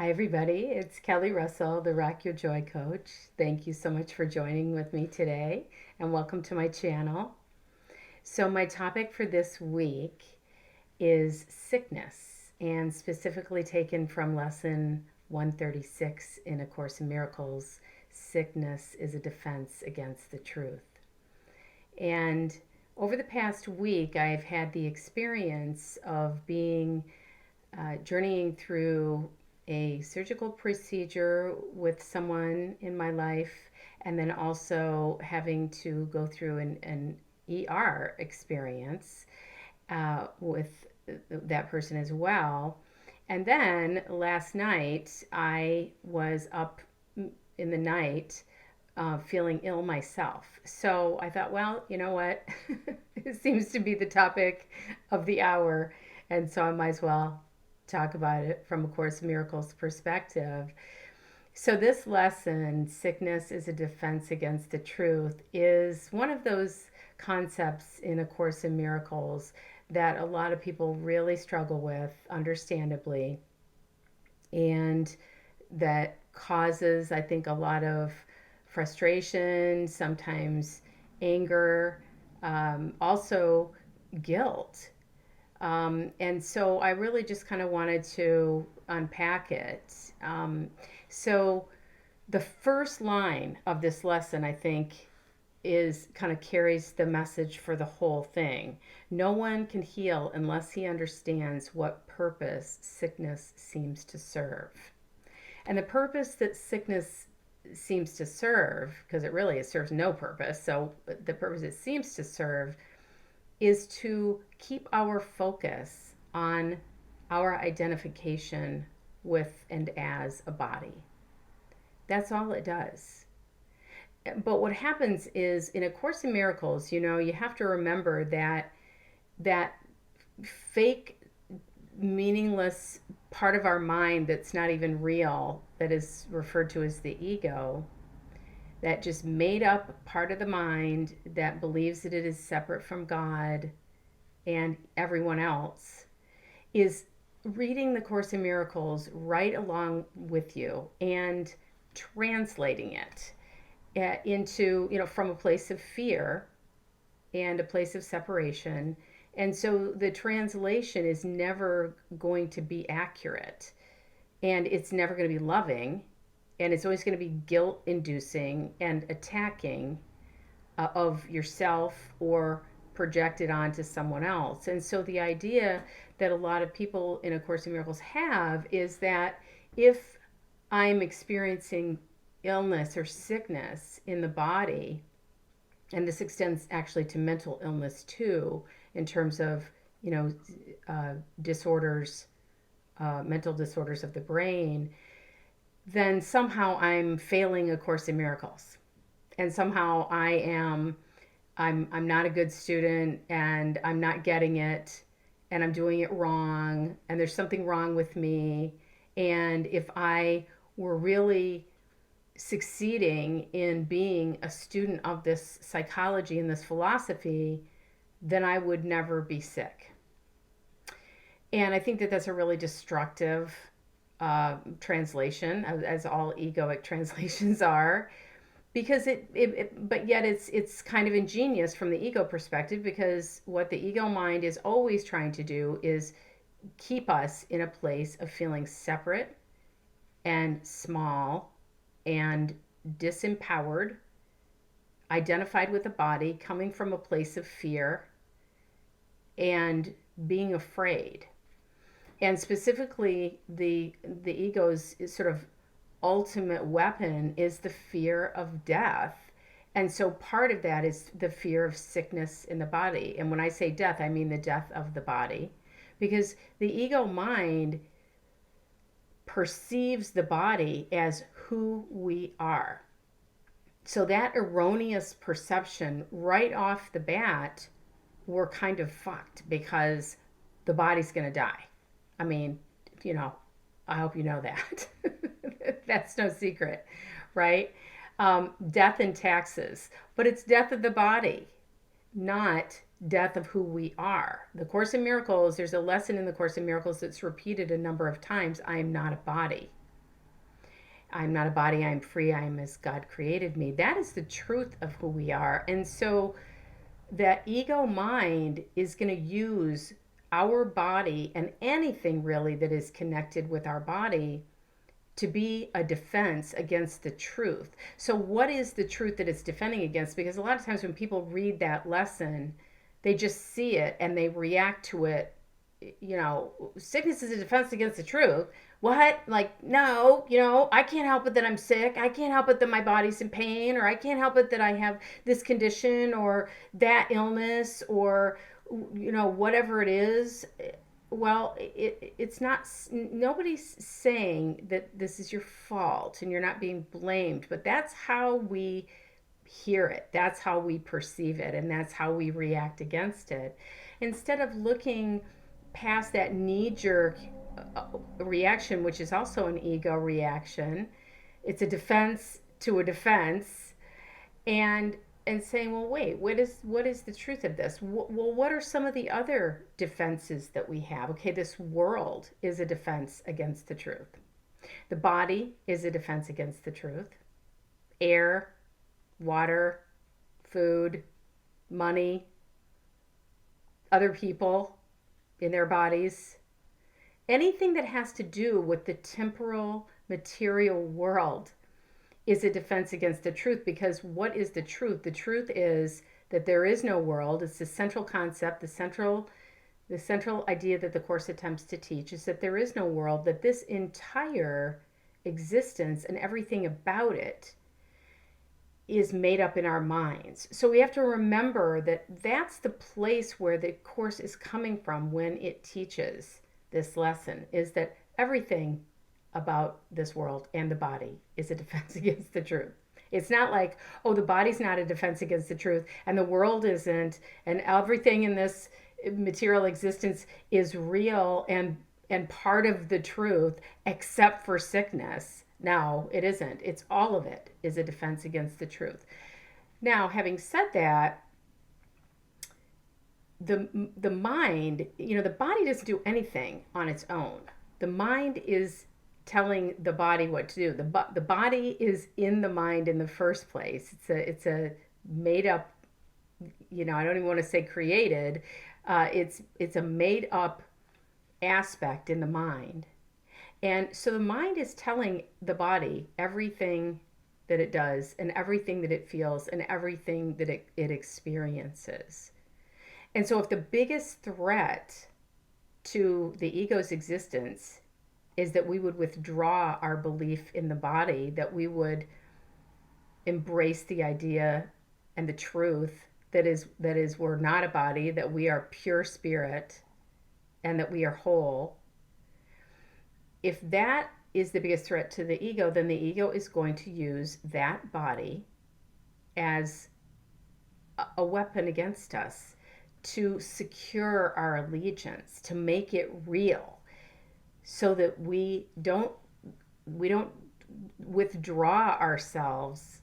Hi, everybody. It's Kelly Russell, the Rock Your Joy Coach. Thank you so much for joining with me today, and welcome to my channel. So, my topic for this week is sickness, and specifically taken from lesson 136 in A Course in Miracles. Sickness is a defense against the truth. And over the past week, I've had the experience of journeying through a surgical procedure with someone in my life, and then also having to go through an ER experience with that person as well. And then last night, I was up in the night feeling ill myself. So I thought, well, you know what? It seems to be the topic of the hour. And so I might as well talk about it from A Course in Miracles perspective. So, this lesson, sickness is a defense against the truth, is one of those concepts in A Course in Miracles that a lot of people really struggle with, understandably, and that causes, I think, a lot of frustration, sometimes anger, also guilt. And so I really just kind of wanted to unpack it. So the first line of this lesson, I think, is kind of carries the message for the whole thing. No one can heal unless he understands what purpose sickness seems to serve. And the purpose that sickness seems to serve, because it serves no purpose, so the purpose it seems to serve is to keep our focus on our identification with and as a body. That's all it does. But what happens is in A Course in Miracles, you have to remember that fake, meaningless part of our mind that's not even real, that is referred to as the ego, that just made up part of the mind that believes that it is separate from God and everyone else, is reading the Course in Miracles right along with you and translating it into, from a place of fear and a place of separation. And so the translation is never going to be accurate, and it's never going to be loving, and it's always going to be guilt inducing and attacking of yourself or projected onto someone else. And so the idea that a lot of people in A Course in Miracles have is that if I'm experiencing illness or sickness in the body, and this extends actually to mental illness too, in terms of, disorders, mental disorders of the brain, then somehow I'm failing A Course in Miracles. And somehow I'm not a good student, and I'm not getting it, and I'm doing it wrong, and there's something wrong with me. And if I were really succeeding in being a student of this psychology and this philosophy, then I would never be sick. And I think that that's a really destructive translation, as all egoic translations are, because but yet it's kind of ingenious from the ego perspective, because what the ego mind is always trying to do is keep us in a place of feeling separate and small and disempowered, identified with the body, coming from a place of fear and being afraid. And specifically, the ego's sort of ultimate weapon is the fear of death. And so part of that is the fear of sickness in the body. And when I say death, I mean the death of the body, because the ego mind perceives the body as who we are. So that erroneous perception right off the bat, we're kind of fucked, because the body's going to die. I mean, I hope you know that. That's no secret, right? Death and taxes. But it's death of the body, not death of who we are. The Course in Miracles, there's a lesson in the Course in Miracles that's repeated a number of times. I am not a body. I'm not a body, I'm free, I am as God created me. That is the truth of who we are. And so that ego mind is going to use our body and anything really that is connected with our body to be a defense against the truth. So, what is the truth that it's defending against? Because a lot of times when people read that lesson, they just see it and they react to it. You know, sickness is a defense against the truth. What? Like, no, I can't help it that I'm sick. I can't help it that my body's in pain, or I can't help it that I have this condition or that illness, or, whatever it is. Well, it's not, nobody's saying that this is your fault and you're not being blamed, but that's how we hear it. That's how we perceive it, and that's how we react against it. Instead of looking past that knee jerk reaction, which is also an ego reaction, it's a defense to a defense, and saying, well, wait, what is the truth of this? Well, what are some of the other defenses that we have? Okay, this world is a defense against the truth. The body is a defense against the truth. Air, water, food, money, other people in their bodies, anything that has to do with the temporal material world is a defense against the truth. Because what is the truth? The truth is that there is no world. It's the central concept, the central idea that the Course attempts to teach is that there is no world, that this entire existence and everything about it is made up in our minds. So we have to remember that that's the place where the Course is coming from when it teaches this lesson, is that everything about this world and the body is a defense against the truth. It's not like, oh, the body's not a defense against the truth and the world isn't, and everything in this material existence is real and part of the truth except for sickness. No, it isn't. It's all of it is a defense against the truth. Now, having said that, the mind, the body doesn't do anything on its own. The mind is telling the body what to do. The body is in the mind in the first place. It's a made up, I don't even want to say created. It's a made up aspect in the mind. And so the mind is telling the body everything that it does and everything that it feels and everything that it experiences. And so if the biggest threat to the ego's existence is that we would withdraw our belief in the body, that we would embrace the idea and the truth that is we're not a body, that we are pure spirit, and that we are whole. If that is the biggest threat to the ego, then the ego is going to use that body as a weapon against us to secure our allegiance, to make it real, so that we don't withdraw ourselves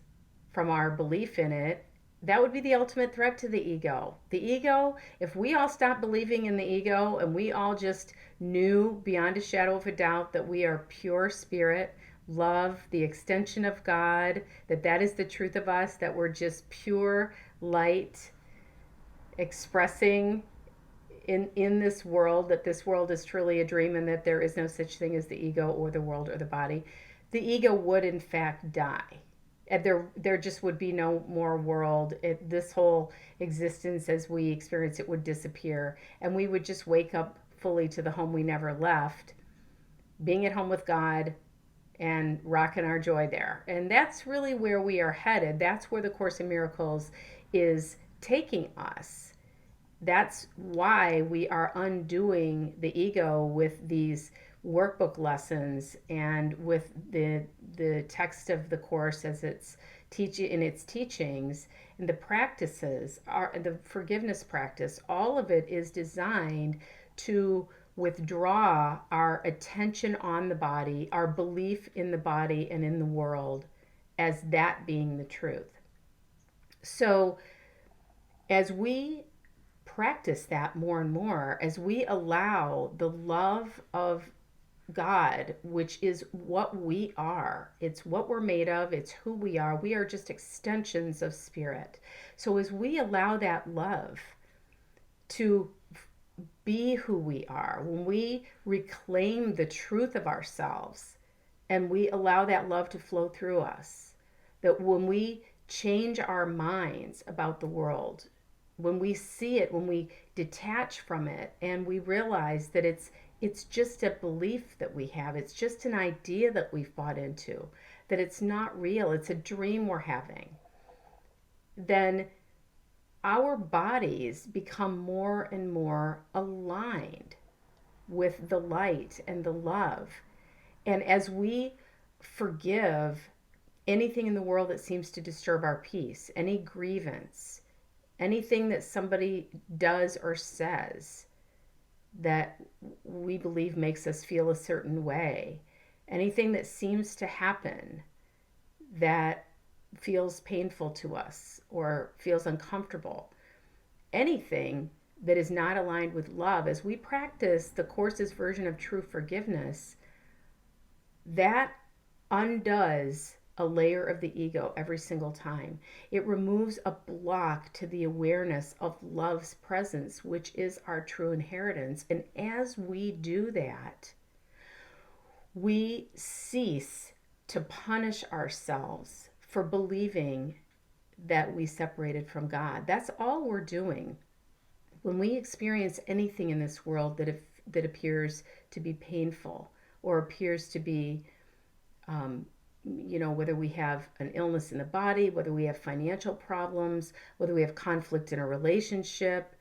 from our belief in it. That would be the ultimate threat to the ego. The ego, if we all stop believing in the ego and we all just knew beyond a shadow of a doubt that we are pure spirit, love, the extension of God, that is the truth of us, that we're just pure light expressing in this world, that this world is truly a dream and that there is no such thing as the ego or the world or the body, the ego would in fact die. And there just would be no more world. This whole existence as we experience it would disappear, and we would just wake up fully to the home we never left, being at home with God and rocking our joy there. And that's really where we are headed. That's where the Course in Miracles is taking us. That's why we are undoing the ego with these workbook lessons and with the text of the Course as it's in its teachings, and the practices are the forgiveness practice. All of it is designed to withdraw our attention on the body, our belief in the body and in the world as that being the truth. So as we practice that more and more, as we allow the love of God, which is what we are. It's what we're made of, it's who we are. We are just extensions of spirit. So as we allow that love to be who we are, when we reclaim the truth of ourselves and we allow that love to flow through us, that when we change our minds about the world, when we see it, when we detach from it and we realize that it's just a belief that we have, it's just an idea that we've bought into, that it's not real, it's a dream we're having, then our bodies become more and more aligned with the light and the love. And as we forgive anything in the world that seems to disturb our peace, any grievance, anything that somebody does or says that we believe makes us feel a certain way, anything that seems to happen that feels painful to us or feels uncomfortable, anything that is not aligned with love, as we practice the Course's version of true forgiveness, that undoes a layer of the ego every single time. It removes a block to the awareness of love's presence, which is our true inheritance. And as we do that, we cease to punish ourselves for believing that we separated from God. That's all we're doing. When we experience anything in this world that appears to be painful or appears to be whether we have an illness in the body, whether we have financial problems, whether we have conflict in a relationship,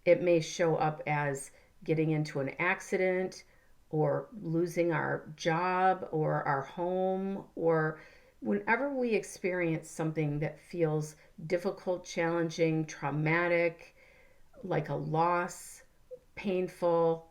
it may show up as getting into an accident or losing our job or our home, or whenever we experience something that feels difficult, challenging, traumatic, like a loss, painful,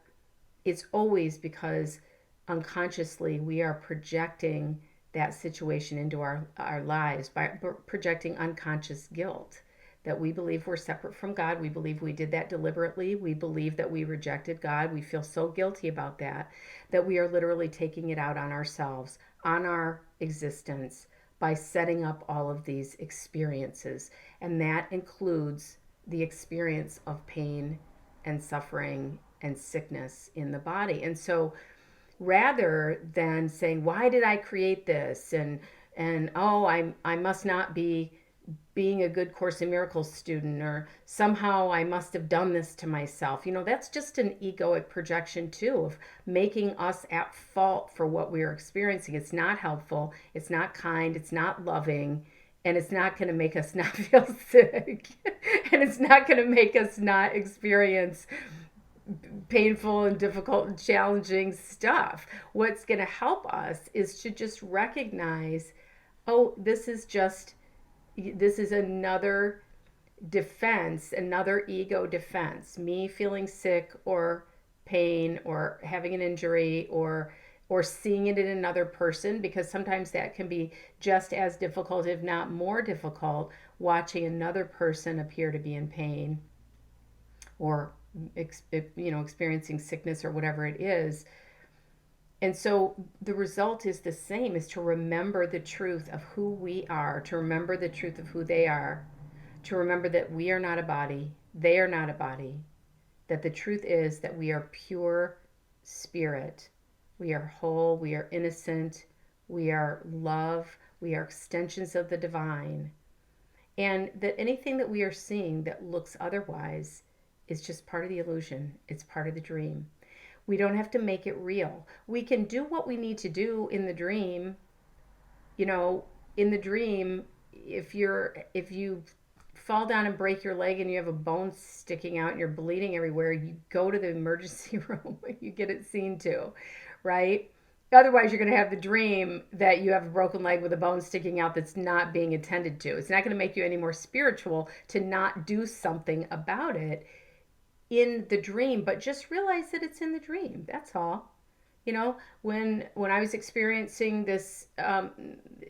it's always because unconsciously we are projecting that situation into our lives by projecting unconscious guilt, that we believe we're separate from God. We believe we did that deliberately. We believe that we rejected God. We feel so guilty about that, that we are literally taking it out on ourselves, on our existence, by setting up all of these experiences. And that includes the experience of pain and suffering and sickness in the body. And so rather than saying, why did I create this? And oh, I must not be being a good Course in Miracles student, or somehow I must have done this to myself. That's just an egoic projection too, of making us at fault for what we are experiencing. It's not helpful, it's not kind, it's not loving, and it's not going to make us not feel sick. And it's not going to make us not experience painful and difficult and challenging stuff. What's going to help us is to just recognize, oh, this is another defense, another ego defense. Me feeling sick or pain or having an injury or seeing it in another person, because sometimes that can be just as difficult, if not more difficult, watching another person appear to be in pain or experiencing sickness or whatever it is. And so the result is the same, is to remember the truth of who we are, to remember the truth of who they are, to remember that we are not a body, they are not a body, that the truth is that we are pure spirit, we are whole, we are innocent, we are love, we are extensions of the divine, and that anything that we are seeing that looks otherwise is just part of the illusion. It's part of the dream. We don't have to make it real. We can do what we need to do in the dream. In the dream, if you fall down and break your leg and you have a bone sticking out and you're bleeding everywhere, you go to the emergency room. You get it seen to, right? Otherwise, you're going to have the dream that you have a broken leg with a bone sticking out that's not being attended to. It's not going to make you any more spiritual to not do something about it in the dream, but just realize that it's in the dream. That's all. When I was experiencing this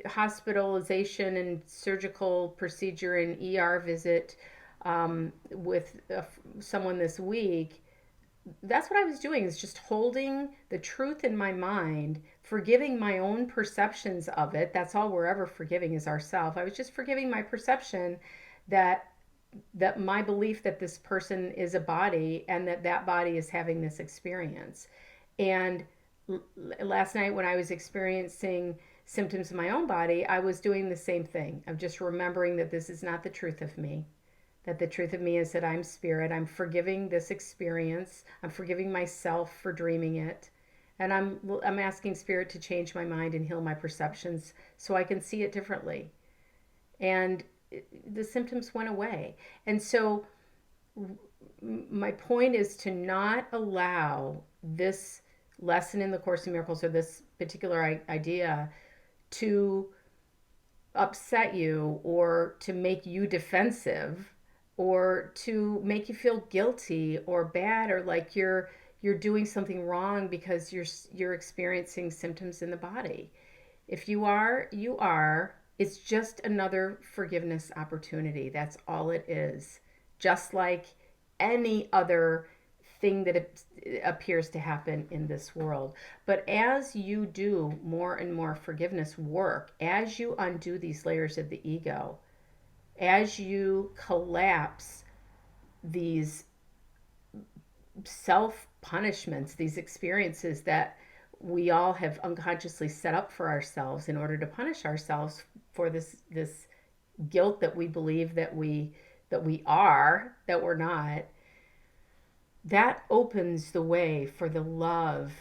hospitalization and surgical procedure and ER visit with someone this week, that's what I was doing, is just holding the truth in my mind, forgiving my own perceptions of it. That's all we're ever forgiving is ourself. I was just forgiving my perception that my belief that this person is a body and that that body is having this experience. And last night when I was experiencing symptoms in my own body, I was doing the same thing. I'm just remembering that this is not the truth of me, that the truth of me is that I'm spirit. I'm forgiving this experience. I'm forgiving myself for dreaming it. And I'm asking spirit to change my mind and heal my perceptions so I can see it differently. And the symptoms went away. And so my point is to not allow this lesson in the Course in Miracles, or this particular idea, to upset you or to make you defensive or to make you feel guilty or bad, or like you're doing something wrong because you're experiencing symptoms in the body. If you are, you are. It's just another forgiveness opportunity. That's all it is. Just like any other thing that appears to happen in this world. But as you do more and more forgiveness work, as you undo these layers of the ego, as you collapse these self punishments, these experiences that we all have unconsciously set up for ourselves in order to punish ourselves for this guilt that we believe that we are, that we're not, that opens the way for the love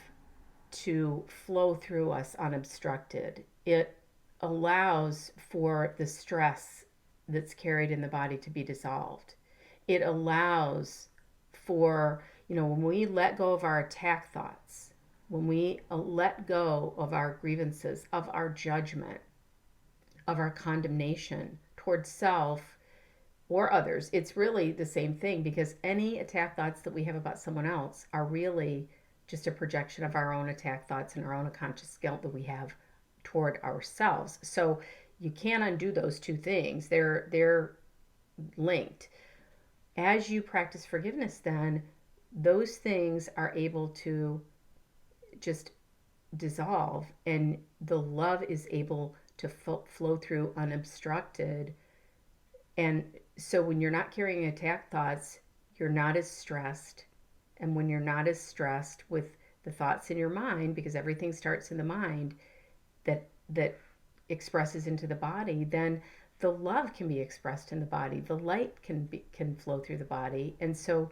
to flow through us unobstructed. It allows for the stress that's carried in the body to be dissolved. It allows for, when we let go of our attack thoughts, when we let go of our grievances, of our judgment, of our condemnation towards self or others, it's really the same thing, because any attack thoughts that we have about someone else are really just a projection of our own attack thoughts and our own unconscious guilt that we have toward ourselves. So you can't undo those two things. They're linked. As you practice forgiveness, then those things are able to just dissolve, and the love is able to flow through unobstructed. And so when you're not carrying attack thoughts, you're not as stressed. And when you're not as stressed with the thoughts in your mind, because everything starts in the mind that expresses into the body, then the love can be expressed in the body. The light can flow through the body. And so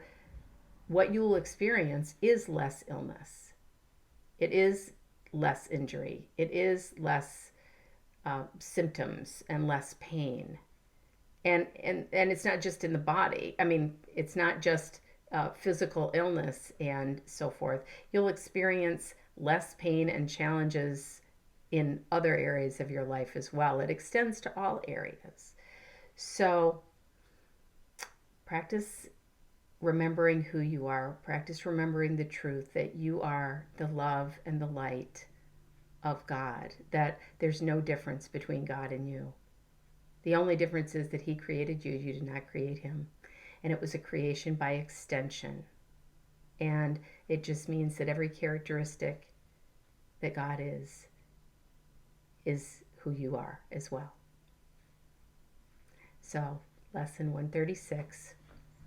what you will experience is less illness. It is less injury. It is less symptoms and less pain. And it's not just in the body. I mean, it's not just physical illness and so forth. You'll experience less pain and challenges in other areas of your life as well. It extends to all areas. So practice remembering who you are. Practice remembering the truth that you are the love and the light of God, that there's no difference between God and you. The only difference is that He created you. You did not create Him. And it was a creation by extension. And it just means that every characteristic that God is who you are as well. So, lesson 136,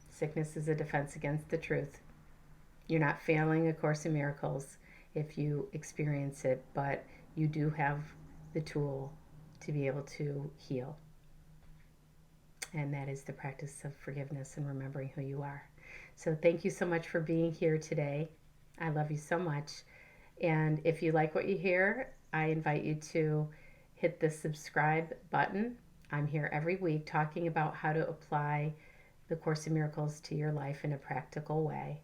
sickness is a defense against the truth. You're not failing A Course in Miracles if you experience it, but you do have the tool to be able to heal. And that is the practice of forgiveness and remembering who you are. So thank you so much for being here today. I love you so much. And if you like what you hear, I invite you to hit the subscribe button. I'm here every week talking about how to apply the Course in Miracles to your life in a practical way.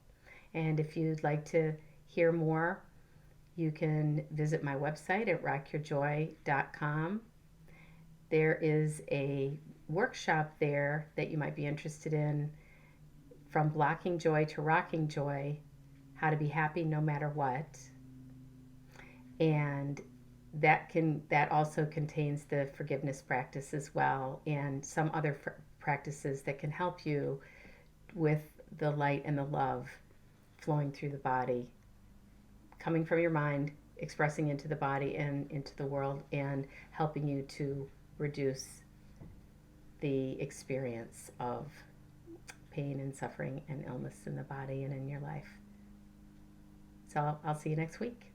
And if you'd like to hear more, you can visit my website at rockyourjoy.com. There is a workshop there that you might be interested in, from blocking joy to rocking joy, how to be happy no matter what. And that also contains the forgiveness practice as well, and some other practices that can help you with the light and the love flowing through the body, coming from your mind, expressing into the body and into the world, and helping you to reduce the experience of pain and suffering and illness in the body and in your life. So I'll see you next week.